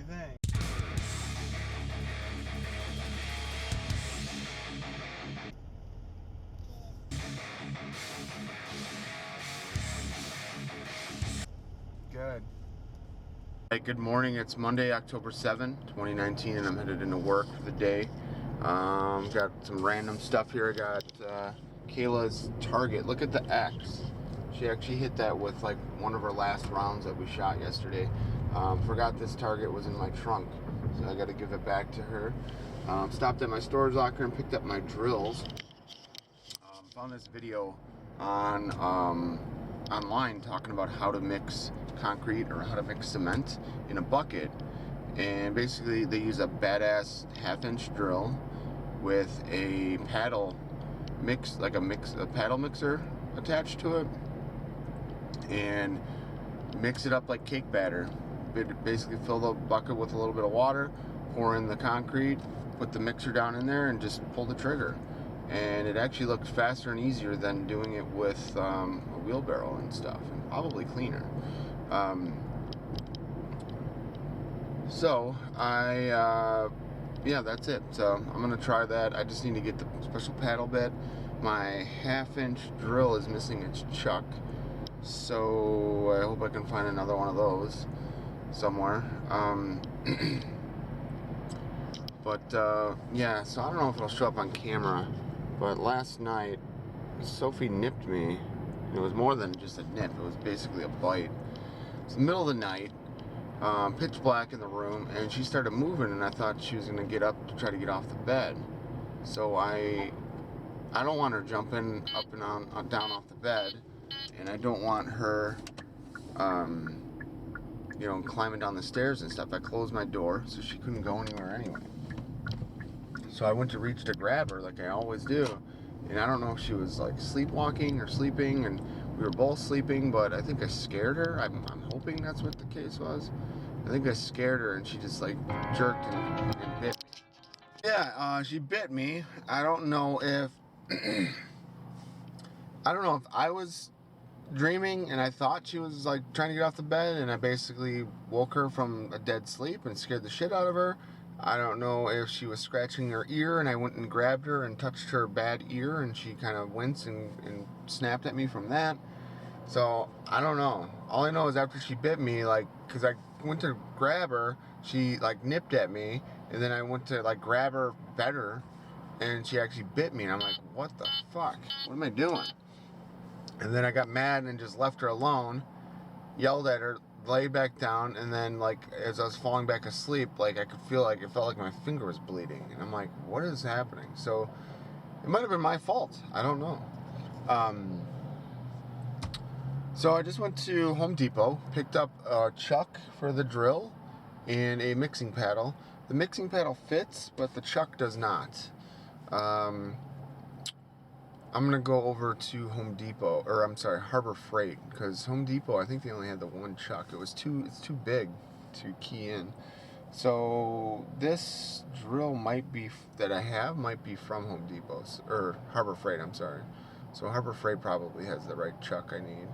you think? Good. Hey, good morning. It's Monday, October 7, 2019, and I'm headed into work for the day. Got some random stuff here. I got Kayla's target. Look at the X. She actually hit that with like one of her last rounds that we shot yesterday. Forgot this target was in my trunk, so I got to give it back to her. Stopped at my storage locker and picked up my drills. Found this video on online talking about how to mix concrete or how to mix cement in a bucket, and basically they use a badass 1/2-inch drill with a paddle mix, like a paddle mixer attached to it, and mix it up like cake batter. Basically fill the bucket with a little bit of water, pour in the concrete, put the mixer down in there, and just pull the trigger. And it actually looks faster and easier than doing it with a wheelbarrow and stuff, and probably cleaner. Yeah, that's it. So I'm gonna try that. I just need to get the special paddle bit. My 1/2-inch drill is missing its chuck, so I hope I can find another one of those somewhere. Yeah, so I don't know if it'll show up on camera, but last night Sophie nipped me. It was more than just a nip, it was basically a bite. It's the middle of the night, pitch black in the room, and she started moving, and I thought she was going to get up to try to get off the bed. So I don't want her jumping up and down off the bed, and I don't want her climbing down the stairs and stuff. I closed my door so she couldn't go anywhere anyway. So I went to reach to grab her like I always do, and I don't know if she was like sleepwalking or sleeping, and we were both sleeping, but I think I scared her. I'm hoping that's what the case was. I think I scared her, and she just like jerked and bit me. Yeah, she bit me. I don't know if I was dreaming and I thought she was like trying to get off the bed, and I basically woke her from a dead sleep and scared the shit out of her. I don't know if she was scratching her ear and I went and grabbed her and touched her bad ear, and she kind of winced and snapped at me from that. So I don't know. All I know is after she bit me, like, because I went to grab her, she like nipped at me, and then I went to like grab her better, and she actually bit me, and I'm like, what the fuck? What am I doing? And then I got mad and just left her alone, yelled at her, laid back down, and then like as I was falling back asleep, like I could feel like it felt like my finger was bleeding, and I'm like, what is happening? So it might have been my fault. I don't know. So I just went to Home Depot, picked up a chuck for the drill and a mixing paddle. The mixing paddle fits, but the chuck does not. I'm gonna go over to Home Depot, or I'm sorry, Harbor Freight, because Home Depot, I think they only had the one chuck. It's too big to key in. So this drill might be from Home Depot, or Harbor Freight, I'm sorry. So Harbor Freight probably has the right chuck I need.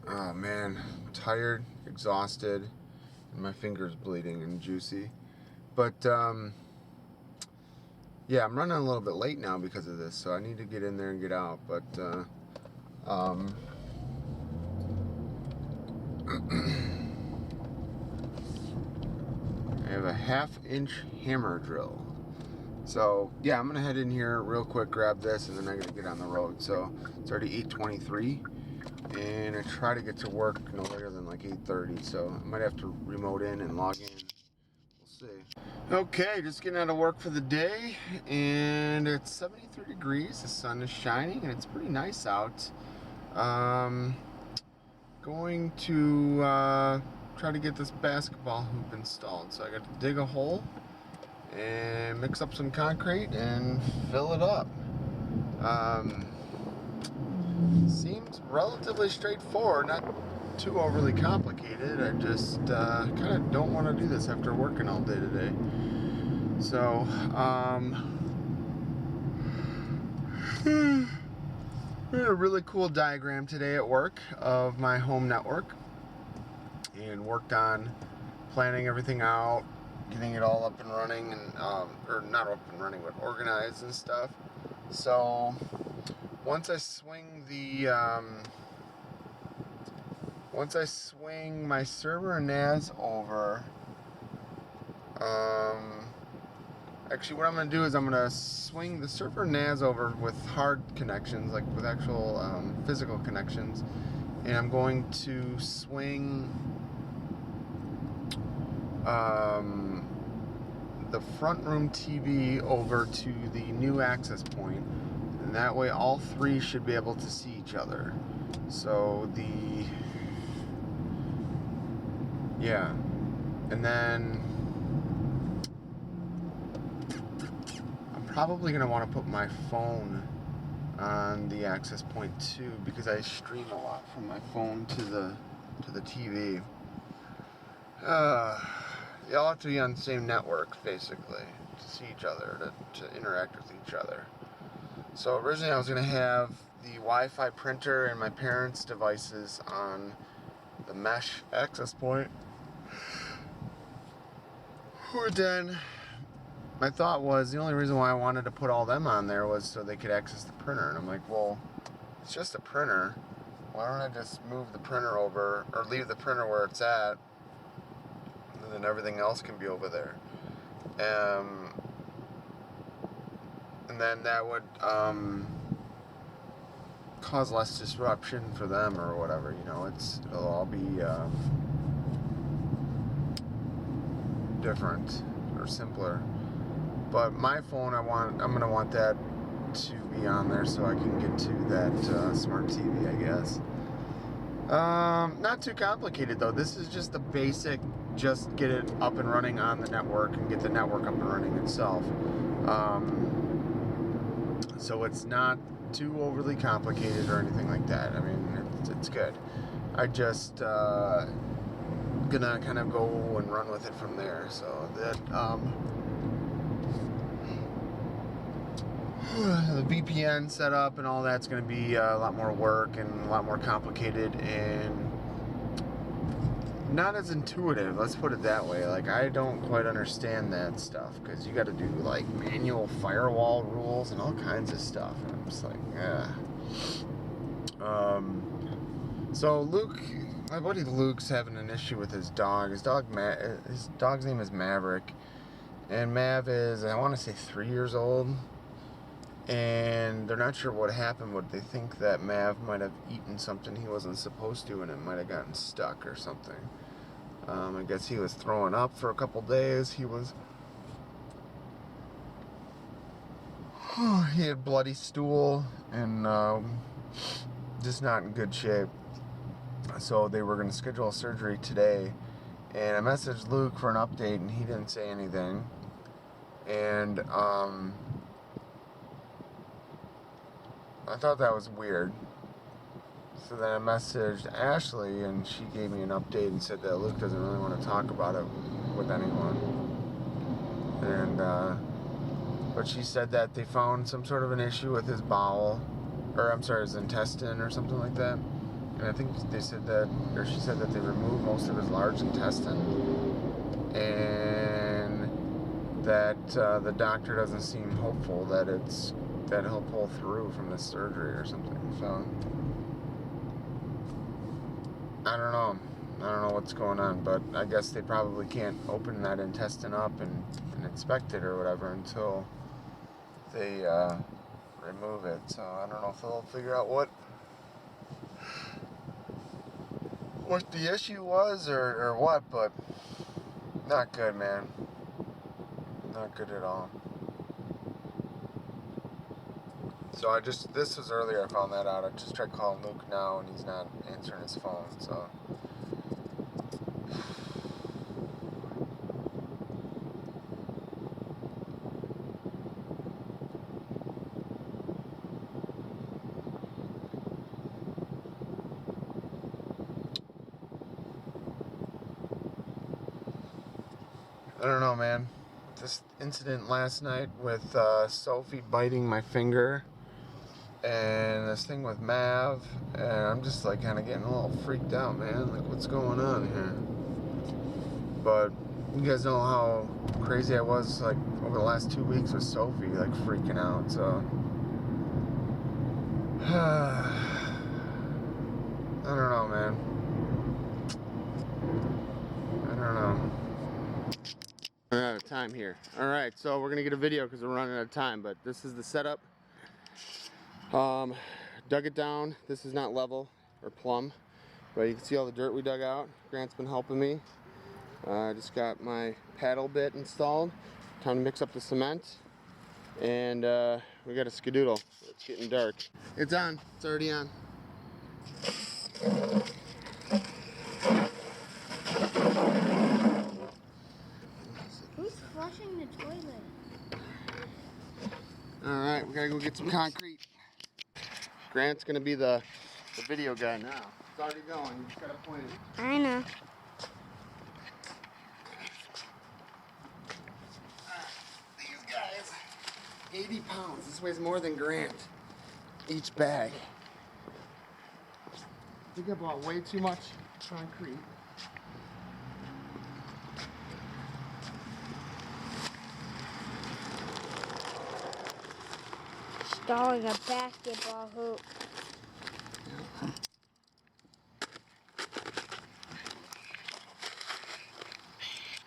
Oh man, tired, exhausted, and my finger's bleeding and juicy. But yeah, I'm running a little bit late now because of this, so I need to get in there and get out. But I have a 1/2-inch hammer drill. So yeah, I'm gonna head in here real quick, grab this, and then I gotta get on the road. So it's already 8:23, and I try to get to work no later than like 8:30. So I might have to remote in and log in. We'll see. Okay, just getting out of work for the day, and it's 73 degrees. The sun is shining, and it's pretty nice out. Going to try to get this basketball hoop installed. So I got to dig a hole and mix up some concrete and fill it up. Seems relatively straightforward, not too overly complicated. I just kind of don't want to do this after working all day today. So I'm gonna a really cool diagram today at work of my home network, and worked on planning everything out, getting it all up and running, and or not up and running, but organized and stuff. So once I swing my server NAS over, actually what I'm going to do is I'm going to swing the server NAS over with hard connections, like with actual physical connections, and I'm going to swing the front room TV over to the new access point, and that way all three should be able to see each other. So and then I'm probably going to want to put my phone on the access point too, because I stream a lot from my phone to the TV. They all have to be on the same network, basically, to see each other, to interact with each other. So originally I was going to have the Wi-Fi printer and my parents' devices on the mesh access point. But then my thought was the only reason why I wanted to put all them on there was so they could access the printer. And I'm like, well, it's just a printer. Why don't I just move the printer over, or leave the printer where it's at, and then everything else can be over there. And then that would cause less disruption for them or whatever. You know, it'll all be different or simpler. But my phone, I'm gonna want that to be on there so I can get to that smart TV, I guess. Not too complicated though. This is just the basic, just get it up and running on the network and get the network up and running itself. So it's not too overly complicated or anything like that. I mean, it's good. I just gonna kind of go and run with it from there. So that the VPN setup and all that's going to be a lot more work and a lot more complicated and not as intuitive, let's put it that way. Like, I don't quite understand that stuff, because you got to do like manual firewall rules and all kinds of stuff, and I'm just like, so Luke, my buddy Luke's having an issue with his dog. His dog's name is Maverick, and Mav is, I want to say, 3 years old. And they're not sure what happened, but they think that Mav might have eaten something he wasn't supposed to, and it might have gotten stuck or something. I guess he was throwing up for a couple days. He had bloody stool and just not in good shape. So they were going to schedule a surgery today, and I messaged Luke for an update, and he didn't say anything. And I thought that was weird. So then I messaged Ashley, and she gave me an update and said that Luke doesn't really want to talk about it with anyone. And but she said that they found some sort of an issue with his bowel, or I'm sorry, his intestine or something like that. And I think they said that, or she said that they removed most of his large intestine, and that the doctor doesn't seem hopeful that he'll pull through from this surgery or something. So I don't know what's going on, but I guess they probably can't open that intestine up and inspect it or whatever until they remove it. So I don't know if they'll figure out what the issue was or what, but not good, man. Not good at all. So this was earlier, I found that out. I just tried calling Luke now, and he's not answering his phone, so. I don't know, man. This incident last night with Sophie biting my finger and this thing with Mav, and I'm just like kind of getting a little freaked out, man. Like, what's going on here? But you guys know how crazy I was like over the last 2 weeks with Sophie, like freaking out. So I don't know, man. I don't know. We're out of time here. All right, so we're gonna get a video because we're running out of time. But this is the setup. Dug it down. This is not level or plumb, but you can see all the dirt we dug out. Grant's been helping me. I just got my paddle bit installed. Time to mix up the cement, and we got a skedoodle. It's getting dark. It's on. It's already on. Who's flushing the toilet? All right, we gotta go get some concrete. Grant's gonna be the video guy now. It's already going. You just gotta point it. I know. These guys, 80 pounds. This weighs more than Grant. Each bag. I think I bought way too much concrete. Installing a basketball hoop.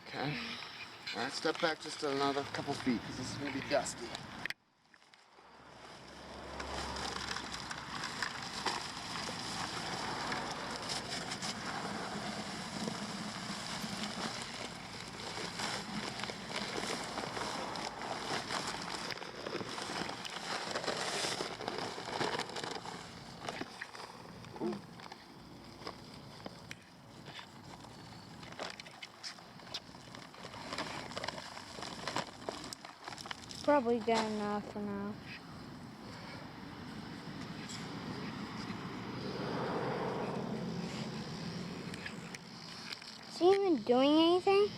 Okay. All right, step back just another couple feet because this is gonna be dusty. Probably good enough for now. Is he even doing anything?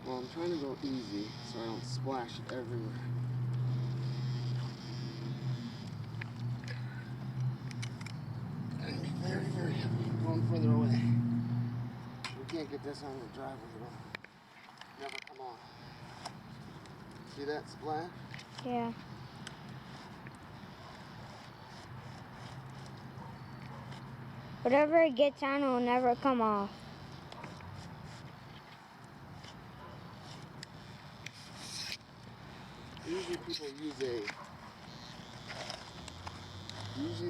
Well, I'm trying to go easy so I don't splash it everywhere. It's gonna be very, very heavy. Going further away. We can't get this on the driveway. It'll never come off. See that splash? Yeah. Whatever it gets on, it will never come off. Usually people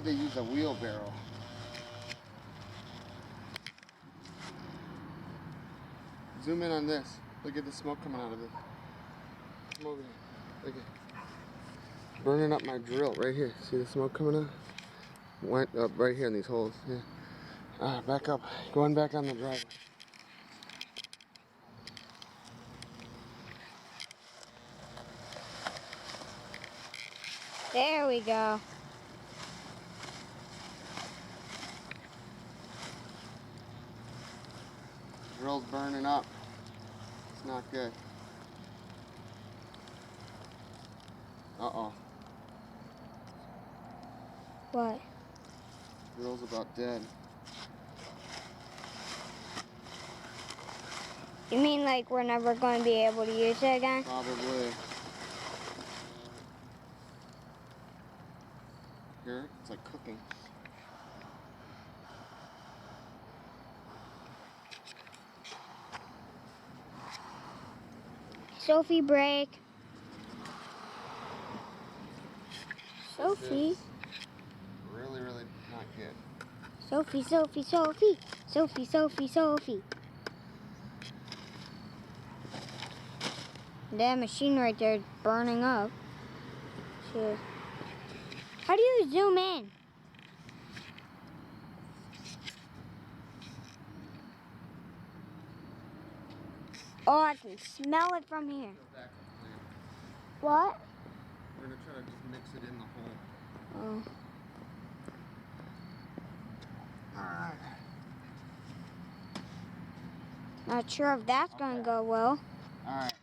they use a wheelbarrow. Zoom in on this. Look at the smoke coming out of it. Come over here. Look at it. Burning up my drill right here. See the smoke coming out? Went up right here in these holes. Yeah. Back up. Going back on the driveway. There we go. Drill's burning up. It's not good. Uh-oh. What? Drill's about dead. You mean like we're never going to be able to use it again? Probably. Here, it's like cooking. Sophie, break. Sophie. Really, really not good. Sophie, Sophie, Sophie. Sophie, Sophie, Sophie. That machine right there is burning up. Shit. How do you zoom in? Oh, I can smell it from here. What? We're gonna try to just mix it in the hole. Oh. Alright. Not sure if that's gonna go well. Alright.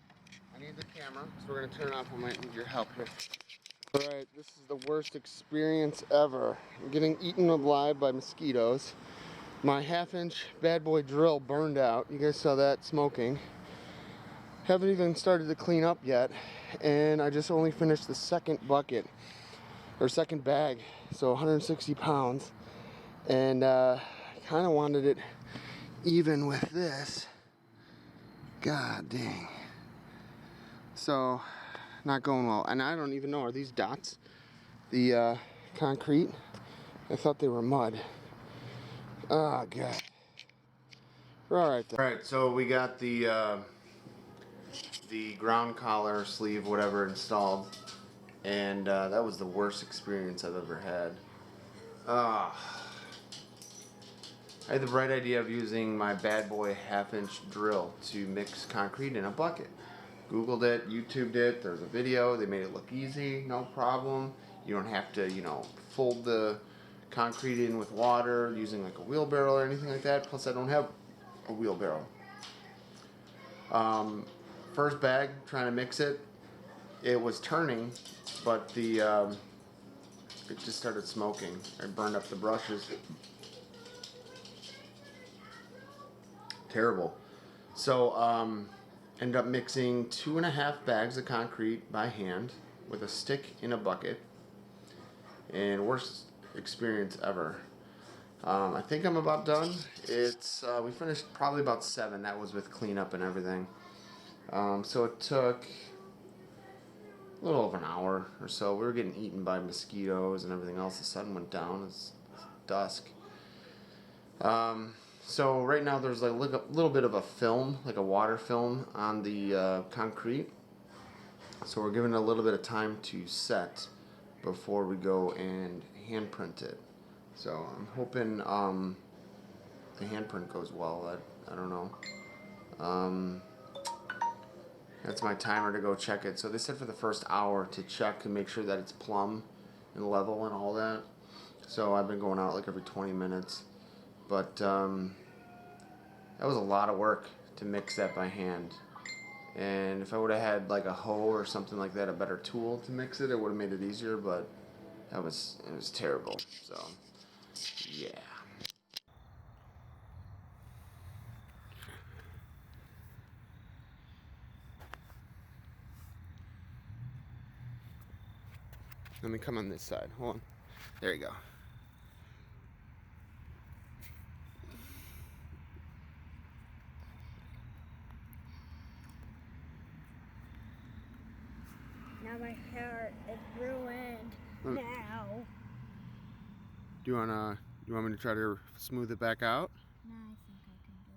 I need the camera, so we're gonna turn it off. I might need your help here. Alright, this is the worst experience ever. I'm getting eaten alive by mosquitoes. My 1/2-inch bad boy drill burned out. You guys saw that smoking. Haven't even started to clean up yet. And I just only finished the second bucket, or second bag. So 160 pounds. And I kind of wanted it even with this. God dang. So, not going well. And I don't even know, are these dots the concrete? I thought they were mud. Oh god. We're alright then. Alright, so we got the ground collar, sleeve, whatever installed. And that was the worst experience I've ever had. I had the bright idea of using my bad boy 1/2-inch drill to mix concrete in a bucket. Googled it, YouTubed it, there's a video, they made it look easy, no problem. You don't have to, fold the concrete in with water using like a wheelbarrow or anything like that. Plus I don't have a wheelbarrow. First bag, trying to mix it, it was turning, but it just started smoking. I burned up the brushes. Terrible. So, ended up mixing 2.5 bags of concrete by hand with a stick in a bucket. And worst experience ever. I think I'm about done. We finished probably about 7. That was with cleanup and everything. So it took a little over an hour or so. We were getting eaten by mosquitoes and everything else. The sun went down. It's dusk. So right now there's like a little bit of a film, like a water film on the concrete. So we're giving it a little bit of time to set before we go and hand print it. So I'm hoping the handprint goes well. I don't know. That's my timer to go check it. So they said for the first hour to check and make sure that it's plumb and level and all that. So I've been going out like every 20 minutes. But that was a lot of work to mix that by hand. And if I would have had like a hoe or something like that, a better tool to mix it, it would have made it easier. But it was terrible. So yeah. Let me come on this side. Hold on. There you go. Now my hair is ruined. Now. You want me to try to smooth it back out? No, I think I can do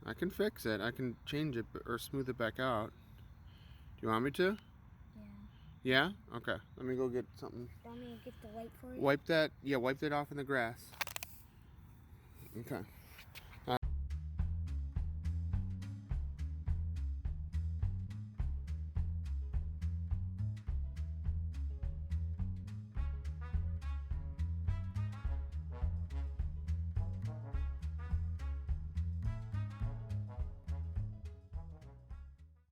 it. I can fix it. I can change it or smooth it back out. Do you want me to? Yeah. Yeah? Okay. Let me go get something. Want me to get the light for you? Wipe that off in the grass. Okay.